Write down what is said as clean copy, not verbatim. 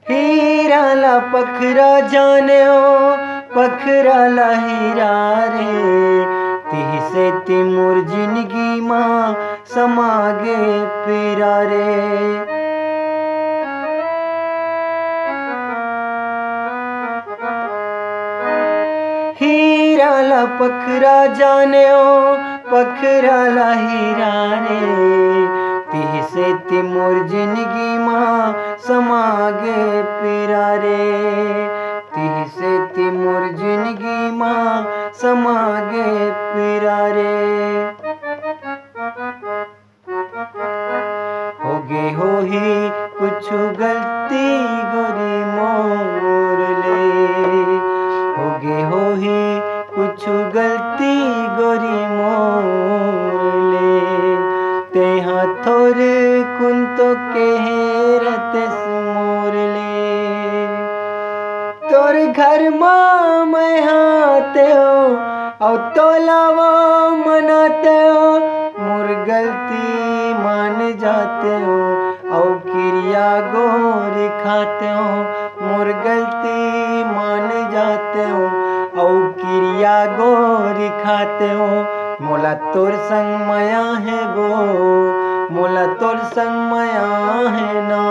हीरा ला पखरा जाने हो पखरा ला हीरा रे, तिही से ती मोर जिंदगी माँ समागे पीरा रे। हीरा ला पखरा जाने हो पखरा ला हीरा रे, तिही से ती मोर जिंदगी माँ समागे पीरा रे, तिही से ती मोर जिंदगी माँ समागे पीरा रे। होगे हो ही कुछ गलती गोरी मोर ले, होगे हो ही कुछ गलती गोरी मोर ले, ते हाथोर कुन तो केरत मोर ले। तोर घर माँ मैं हाथे हो और तोलावा मनाते हो, मोर गलती मान जाते हो और क्रिया गोरी खाते हो, मोर गलती मान जाते हो और क्रिया गोरी खाते हो। मोला तोर संग माया है गो, मोला तोर संग माया है ना,